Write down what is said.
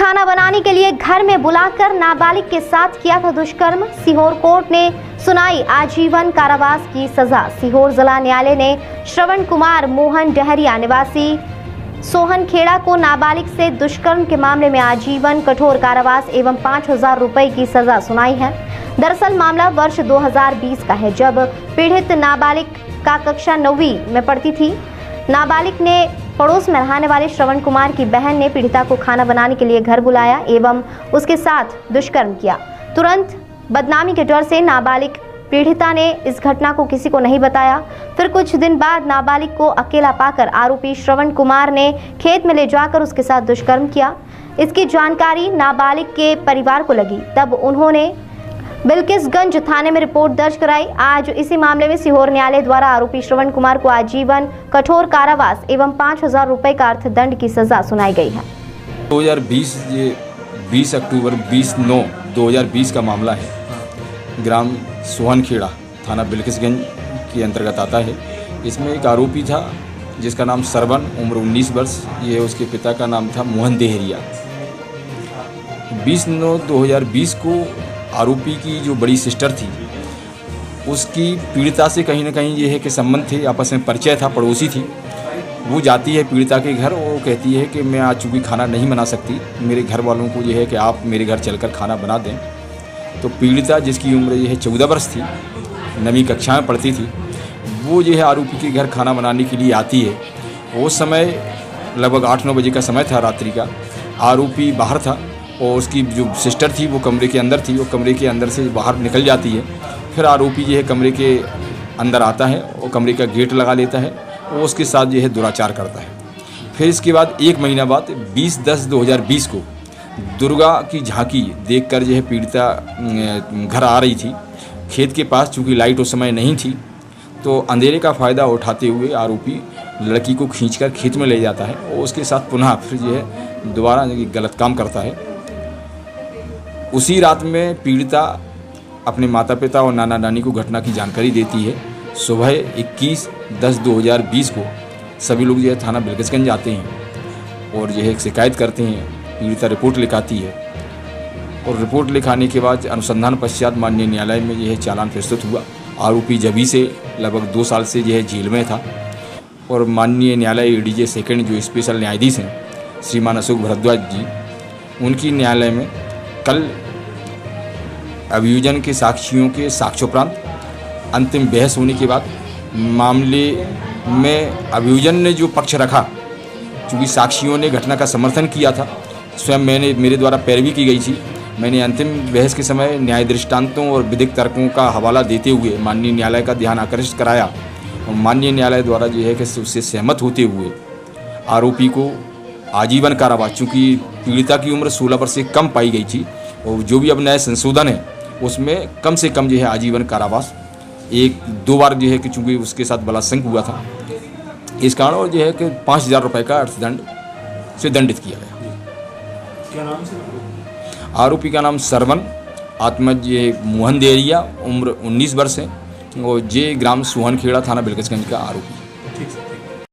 खाना बनाने के लिए घर में बुलाकर नाबालिग के साथ किया था दुष्कर्म। सीहोर कोर्ट ने सुनाई आजीवन कारावास की सजा। सीहोर जिला न्यायालय ने श्रवण कुमार मोहन डहरिया निवासी सोहनखेड़ा को नाबालिग से दुष्कर्म के मामले में आजीवन कठोर कारावास एवं 5,000 रुपए की सजा सुनाई है। दरअसल मामला वर्ष 2020 का है, जब पीड़ित नाबालिग का कक्षा 9वीं में पढ़ती थी। नाबालिग ने पड़ोस में रहने वाले श्रवण कुमार की बहन ने पीड़िता को खाना बनाने के लिए घर बुलाया एवं उसके साथ दुष्कर्म किया। तुरंत बदनामी के डर से नाबालिग पीड़िता ने इस घटना को किसी को नहीं बताया। फिर कुछ दिन बाद नाबालिग को अकेला पाकर आरोपी श्रवण कुमार ने खेत में ले जाकर उसके साथ दुष्कर्म किया। इसकी जानकारी नाबालिग के परिवार को लगी, तब उन्होंने बिल्किसगंज थाने में रिपोर्ट दर्ज कराई। आज इसी मामले में सीहोर न्यायालय द्वारा आरोपी श्रवण कुमार को आजीवन कठोर कारावास एवं 5,000 रुपए का अर्थदंड की सजा सुनाई गई है। 20 अक्टूबर 20/9/2020 का मामला है। ग्राम सोहनखेड़ा, थाना बिल्किसगंज के अंतर्गत आता है। इसमें एक आरोपी था जिसका नाम सरवन, उम्र 19 वर्ष। ये उसके पिता का नाम था मोहन डहरिया। 20/9/2020 को आरोपी की जो बड़ी सिस्टर थी, उसकी पीड़िता से कहीं ना कहीं ये है कि संबंध थे, आपस में परिचय था, पड़ोसी थी। वो जाती है पीड़िता के घर और कहती है कि मैं आज चूँकि खाना नहीं बना सकती, मेरे घर वालों को ये है कि आप मेरे घर चलकर खाना बना दें। तो पीड़िता, जिसकी उम्र ये है 14 वर्ष थी, 9वीं कक्षा में पढ़ती थी, वो जो है आरोपी के घर खाना बनाने के लिए आती है। वो समय लगभग 8-9 बजे का समय था, रात्रि का। आरोपी बाहर था और उसकी जो सिस्टर थी वो कमरे के अंदर थी। वो कमरे के अंदर से बाहर निकल जाती है। फिर आरोपी जो है कमरे के अंदर आता है और कमरे का गेट लगा लेता है और उसके साथ जो है दुराचार करता है। फिर इसके बाद 1 महीना बाद 20/10/2020 को दुर्गा की झांकी देखकर जो है पीड़िता घर आ रही थी। खेत के पास चूँकि लाइट उस समय नहीं थी, तो अंधेरे का फ़ायदा उठाते हुए आरोपी लड़की को खींचकर खेत में ले जाता है और उसके साथ पुनः फिर जो है दोबारा गलत काम करता है। उसी रात में पीड़िता अपने माता पिता और नाना नानी को घटना की जानकारी देती है। सुबह 21/10/2020 को सभी लोग जो है थाना बिल्किसगंज आते हैं और जो है शिकायत करते हैं। पीड़िता रिपोर्ट लिखाती है और रिपोर्ट लिखाने के बाद अनुसंधान पश्चात माननीय न्यायालय में जो है चालान प्रस्तुत हुआ। आरोपी जभी से लगभग 2 साल से जो है जेल में था और माननीय न्यायालय एडीजे सेकंड जो स्पेशल न्यायाधीश हैं श्रीमान अशोक भारद्वाज जी, उनकी न्यायालय में कल अभियोजन के साक्षियों के साक्ष्योपरांत अंतिम बहस होने के बाद मामले में अभियोजन ने जो पक्ष रखा, चूँकि साक्षियों ने घटना का समर्थन किया था, स्वयं मेरे द्वारा पैरवी की गई थी। मैंने अंतिम बहस के समय न्याय दृष्टांतों और विधिक तर्कों का हवाला देते हुए माननीय न्यायालय का ध्यान आकर्षित कराया और माननीय न्यायालय द्वारा जो है कि उससे सहमत होते हुए आरोपी को आजीवन कारावास, चूँकि पीड़िता की उम्र 16 वर्ष से कम पाई गई थी और जो भी अब नया संशोधन है उसमें कम से कम जो है आजीवन कारावास, 1-2 बार जो है कि चूँकि उसके साथ बलात्संग हुआ था, इस कारण और जो है कि 5,000 रुपये का अर्थदंड से दंडित किया गया। क्या नाम से? आरोपी का नाम सरवन, आत्मज ये मोहन डहरिया, उम्र 19 वर्ष है और जे ग्राम सोहनखेड़ा, थाना बिल्किसगंज का आरोपी।